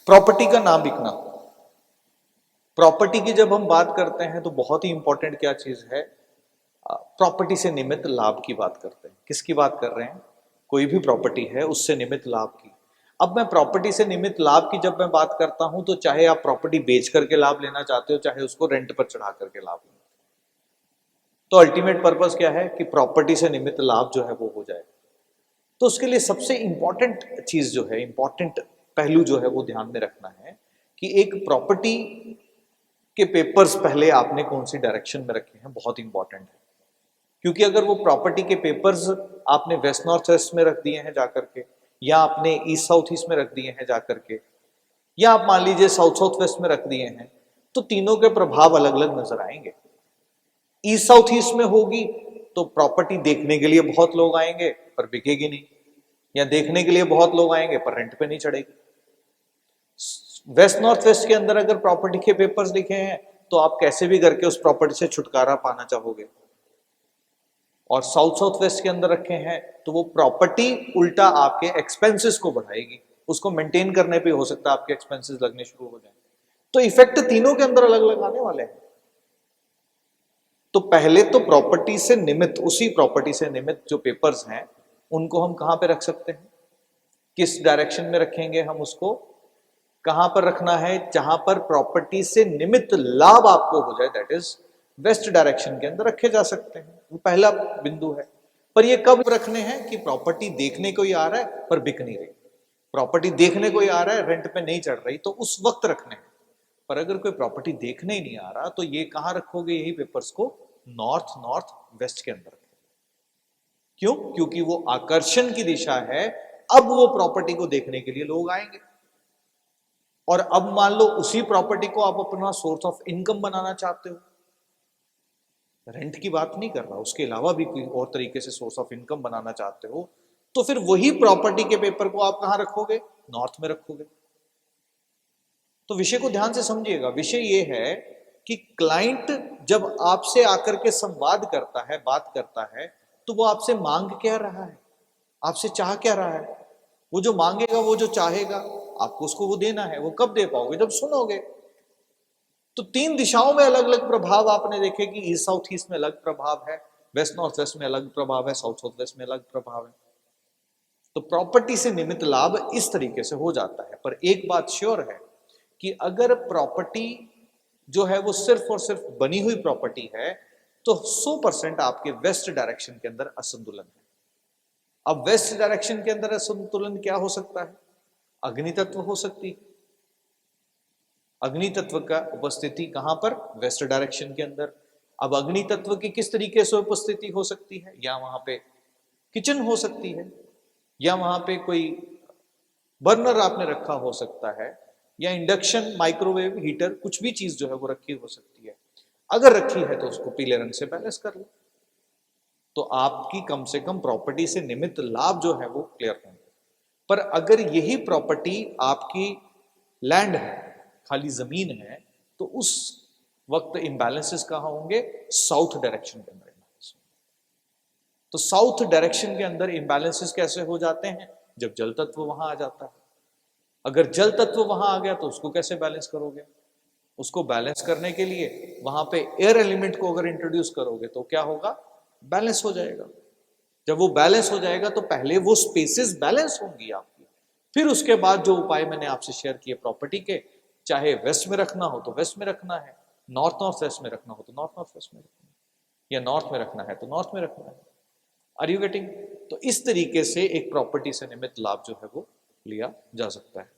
Property का ना बिकना। Property की जब हम बात करते हैं तो बहुत ही इंपॉर्टेंट क्या चीज है, प्रॉपर्टी से निमित्त लाभ की बात करते हैं। किसकी बात कर रहे हैं? कोई भी प्रॉपर्टी है उससे निमित्त लाभ की। अब मैं प्रॉपर्टी से निमित्त लाभ की जब मैं बात करता हूं तो चाहे आप प्रॉपर्टी बेच करके लाभ लेना चाहते हो, चाहे उसको रेंट पर चढ़ा करके लाभ लेना, तो अल्टीमेट पर्पस क्या है कि प्रॉपर्टी से निमित्त लाभ जो है वो हो जाए। तो उसके लिए सबसे इंपॉर्टेंट चीज जो है, इंपॉर्टेंट पहलू जो है वो ध्यान में रखना है कि एक प्रॉपर्टी के पेपर्स पहले आपने कौन सी डायरेक्शन में रखे हैं, बहुत इंपॉर्टेंट है। क्योंकि अगर वो प्रॉपर्टी के पेपर्स आपने वेस्ट नॉर्थ वेस्ट में रख दिए हैं जाकर के, या आपने ईस्ट साउथ ईस्ट में रख दिए हैं जाकर के, या आप मान लीजिए साउथ साउथ वेस्ट में रख दिए हैं, तो तीनों के प्रभाव अलग अलग नजर आएंगे। ईस्ट साउथ ईस्ट में होगी तो प्रॉपर्टी देखने के लिए बहुत लोग आएंगे पर बिकेगी नहीं, या देखने के लिए बहुत लोग आएंगे पर रेंट पे नहीं चढ़ेगी। वेस्ट नॉर्थ वेस्ट के अंदर अगर प्रॉपर्टी के पेपर्स लिखे हैं तो आप कैसे भी करके उस प्रॉपर्टी से छुटकारा पाना चाहोगे, और साउथ साउथ वेस्ट के अंदर रखे हैं तो वो प्रॉपर्टी उल्टा आपके एक्सपेंसेस को बढ़ाएगी। उसको मेंटेन करने पे हो सकता है आपके एक्सपेंसेस लगने शुरू हो जाए। तो इफेक्ट तीनों के अंदर अलग अलग आने वाले हैं। तो पहले तो प्रॉपर्टी से निमित्त, उसी प्रॉपर्टी से निमित्त जो पेपर्स हैं उनको हम कहां पे रख सकते हैं, किस डायरेक्शन में रखेंगे हम उसको, कहां पर रखना है, जहां पर प्रॉपर्टी से निमित्त लाभ आपको हो जाए, दैट इज वेस्ट डायरेक्शन के अंदर रखे जा सकते हैं। वो पहला बिंदु है। पर ये कब रखने हैं कि प्रॉपर्टी देखने को ही आ रहा है पर बिक नहीं रही, प्रॉपर्टी देखने को ही आ रहा है रेंट पे नहीं चढ़ रही, तो उस वक्त रखने हैं। पर अगर कोई प्रॉपर्टी देखने ही नहीं आ रहा तो ये कहां रखोगे, यही पेपर्स को नॉर्थ नॉर्थ वेस्ट के अंदर। क्यों? क्योंकि वो आकर्षण की दिशा है। अब वो प्रॉपर्टी को देखने के लिए लोग आएंगे। और अब मान लो उसी प्रॉपर्टी को आप अपना सोर्स ऑफ इनकम बनाना चाहते हो, रेंट की बात नहीं कर रहा, उसके अलावा भी कोई और तरीके से सोर्स ऑफ इनकम बनाना चाहते हो, तो फिर वही प्रॉपर्टी के पेपर को आप कहां रखोगे? नॉर्थ में रखोगे। तो विषय को ध्यान से समझिएगा। विषय ये है कि क्लाइंट जब आपसे आकर के संवाद करता है, बात करता है, तो वो आपसे मांग क्या रहा है, आपसे चाह क्या रहा है। वो जो मांगेगा, वो जो चाहेगा, आपको उसको वो देना है। वो कब दे पाओगे? जब सुनोगे। तो तीन दिशाओं में अलग अलग प्रभाव आपने देखे कि ईस्ट साउथ ईस्ट में अलग प्रभाव है, वेस्ट नॉर्थ वेस्ट में अलग प्रभाव है, साउथ साउथ वेस्ट में अलग प्रभाव है। तो प्रॉपर्टी से निमित्त लाभ इस तरीके से हो जाता है। पर एक बात श्योर है कि अगर प्रॉपर्टी जो है वो सिर्फ और सिर्फ बनी हुई प्रॉपर्टी है तो 100% आपके वेस्ट डायरेक्शन के अंदर असंतुलन है। अब वेस्ट डायरेक्शन के अंदर असंतुलन क्या हो सकता है? अग्नि तत्व हो सकती है। अग्नि तत्व का उपस्थिति कहां पर? वेस्ट डायरेक्शन के अंदर। अब अग्नि तत्व की किस तरीके से उपस्थिति हो सकती है? या वहां पे किचन हो सकती है, या वहां पे कोई बर्नर आपने रखा हो सकता है, या इंडक्शन माइक्रोवेव हीटर, कुछ भी चीज जो है वो रखी हो सकती है। अगर रखी है तो उसको पीले रंग से बैलेंस कर लो, तो आपकी कम से कम प्रॉपर्टी से निमित्त लाभ जो है वो क्लियर होंगे। पर अगर यही प्रॉपर्टी आपकी लैंड है, खाली जमीन है, तो उस वक्त इम्बैलेंसेस कहां होंगे? साउथ डायरेक्शन के अंदर इम्बैलेंस। तो साउथ डायरेक्शन के अंदर इम्बैलेंसेस कैसे हो जाते हैं? जब जल तत्व वहां आ जाता है। अगर जल तत्व वहां आ गया तो उसको कैसे बैलेंस करोगे? उसको बैलेंस करने के लिए वहां पे एयर एलिमेंट को अगर इंट्रोड्यूस करोगे तो क्या होगा? बैलेंस हो जाएगा। जब वो बैलेंस हो जाएगा तो पहले वो स्पेसेस बैलेंस होंगी आपकी, फिर उसके बाद जो उपाय मैंने आपसे शेयर किए प्रॉपर्टी के, चाहे वेस्ट में रखना हो तो वेस्ट में रखना है, नॉर्थ नॉर्थ वेस्ट में रखना हो तो नॉर्थ नॉर्थ वेस्ट में रखना है, या नॉर्थ में रखना है तो नॉर्थ में रखना है। Are you getting? तो इस तरीके से एक प्रॉपर्टी से निमित्त लाभ जो है वो लिया जा सकता है।